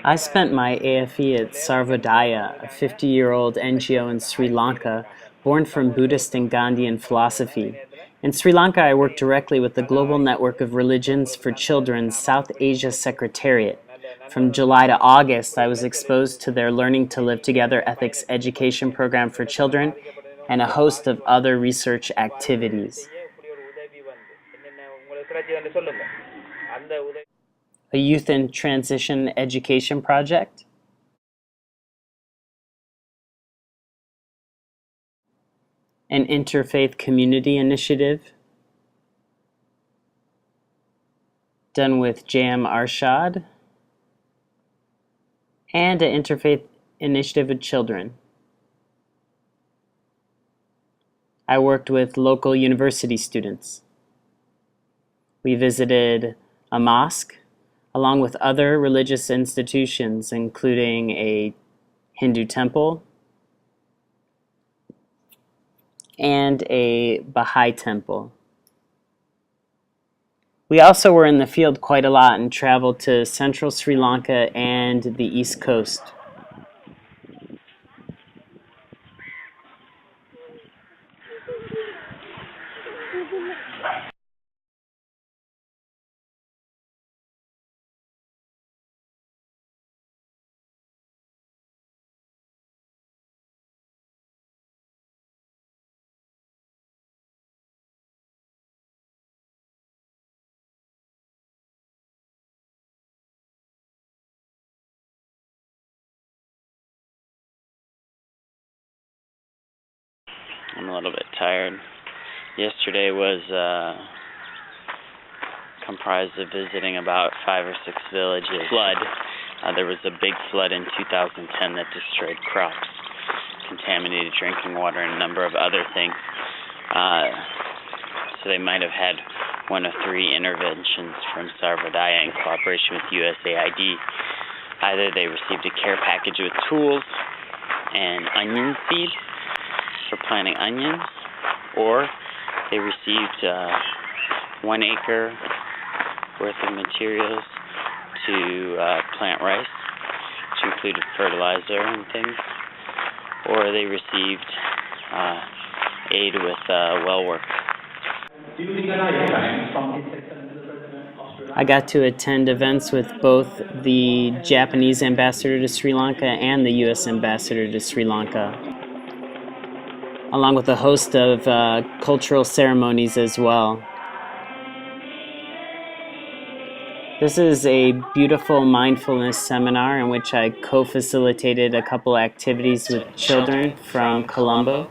I spent my AFE at Sarvodaya, a 50-year-old NGO in Sri Lanka, born from Buddhist and Gandhian philosophy. In Sri Lanka, I worked directly with the Global Network of Religions for Children's South Asia Secretariat. From July to August, I was exposed to their Learning to Live Together ethics education program for children and a host of other research activities. A youth in transition education project, an interfaith community initiative done with J.M. Arshad, and an interfaith initiative with children. I worked with local university students. We visited a mosque, along with other religious institutions, including a Hindu temple and a Baha'i temple. We also were in the field quite a lot and traveled to central Sri Lanka and the East Coast. I'm a little bit tired. Yesterday was comprised of visiting about 5 or 6 villages. There was a big flood in 2010 that destroyed crops, contaminated drinking water, and a number of other things. So they might have had 1 of 3 interventions from Sarvodaya in cooperation with USAID. Either they received a care package with tools and onion seed for planting onions, or they received 1 acre worth of materials to plant rice, which included fertilizer and things, or they received aid with well work. I got to attend events with both the Japanese ambassador to Sri Lanka and the U.S. ambassador to Sri Lanka, along with a host of cultural ceremonies as well. This is a beautiful mindfulness seminar in which I co-facilitated a couple activities with children from Colombo.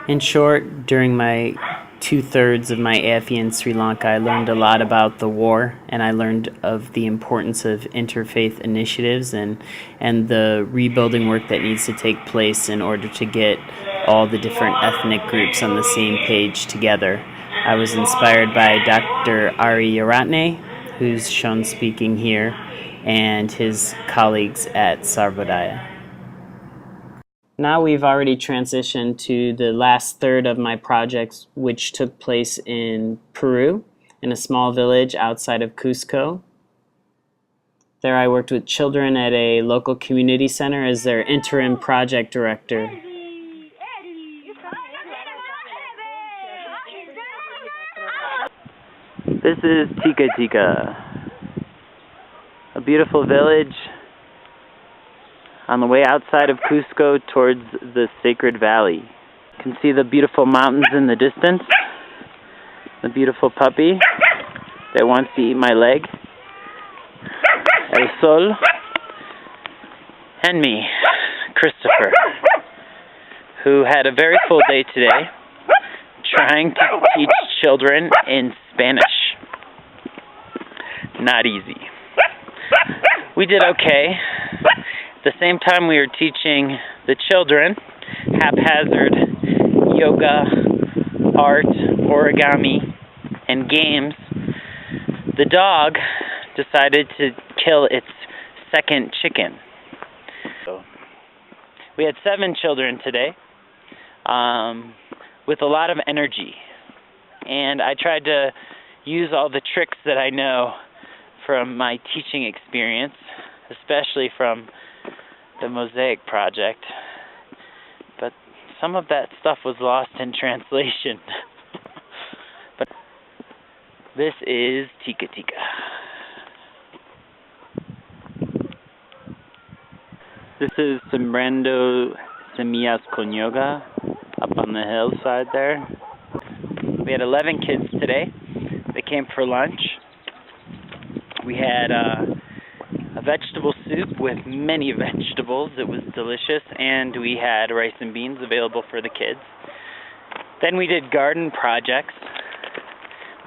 In short, during my 2/3 of my AFE in Sri Lanka, I learned a lot about the war, and I learned of the importance of interfaith initiatives and the rebuilding work that needs to take place in order to get all the different ethnic groups on the same page together. I was inspired by Dr. Ari Yaratne, who's shown speaking here, and his colleagues at Sarvodaya. Now we've already transitioned to the last third of my projects, which took place in Peru, in a small village outside of Cusco. There I worked with children at a local community center as their interim project director. This is Tika Tika, a beautiful village on the way outside of Cusco towards the Sacred Valley. You can see the beautiful mountains in the distance, the beautiful puppy that wants to eat my leg, El Sol, and me, Christopher, who had a very full day today trying to teach children in Spanish. Not easy. We did okay. At the same time we were teaching the children haphazard yoga, art, origami, and games, the dog decided to kill its second chicken. So we had 7 children today with a lot of energy, and I tried to use all the tricks that I know from my teaching experience, especially from the Mosaic project. But some of that stuff was lost in translation. But this is Tika Tika. This is Sembrando Semillas con Yoga up on the hillside there. We had 11 kids today. They came for lunch. We had a vegetable soup with many vegetables. It was delicious, and we had rice and beans available for the kids. Then we did garden projects.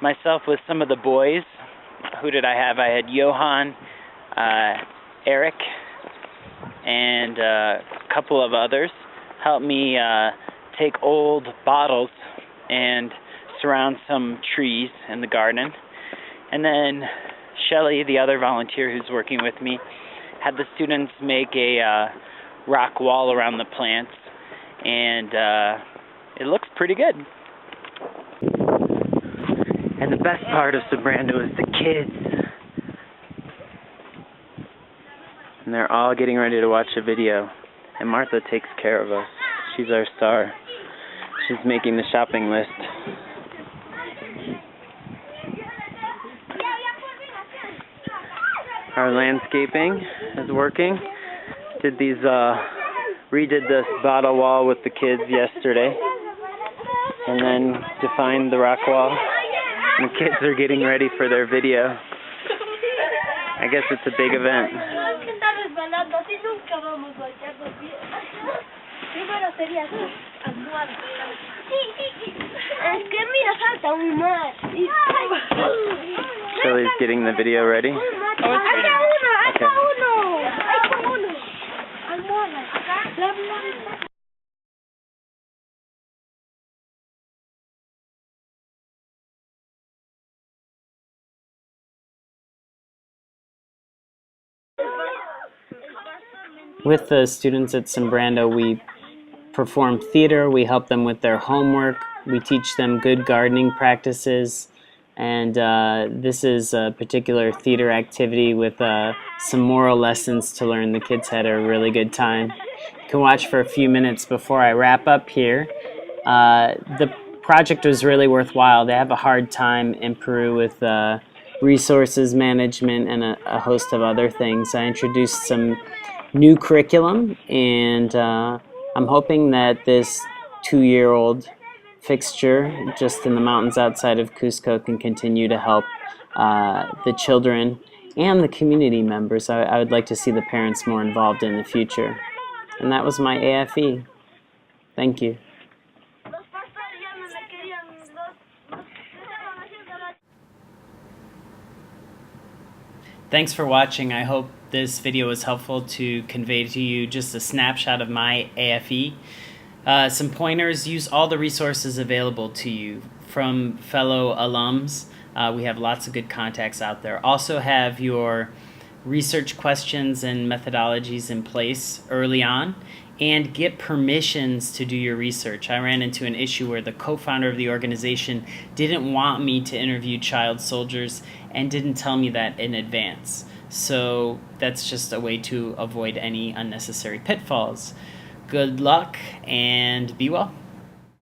Myself with some of the boys. Who did I have? I had Johan, Eric, and a couple of others help me take old bottles and surround some trees in the garden. And then Shelly, the other volunteer who's working with me, had the students make a rock wall around the plants, and it looks pretty good. And the best part of Sembrando is the kids. And they're all getting ready to watch a video. And Martha takes care of us. She's our star. She's making the shopping list. Our landscaping is working. Redid this bottle wall with the kids yesterday. And then defined the rock wall. And the kids are getting ready for their video. I guess it's a big event. Shelly's getting the video ready. With the students at Sembrando, we perform theater, we help them with their homework, we teach them good gardening practices, and this is a particular theater activity with some moral lessons to learn. The kids had a really good time. You can watch for a few minutes before I wrap up here. The project was really worthwhile. They have a hard time in Peru with resources management and a host of other things. I introduced some new curriculum, and I'm hoping that this 2-year-old fixture just in the mountains outside of Cusco can continue to help the children and the community members. I would like to see the parents more involved in the future. And that was my AFE. Thank you. Thanks for watching. I hope this video was helpful to convey to you just a snapshot of my AFE. Some pointers: use all the resources available to you from fellow alums. We have lots of good contacts out there. Also have your research questions and methodologies in place early on, and get permissions to do your research. I ran into an issue where the co-founder of the organization didn't want me to interview child soldiers and didn't tell me that in advance. So that's just a way to avoid any unnecessary pitfalls. Good luck and be well.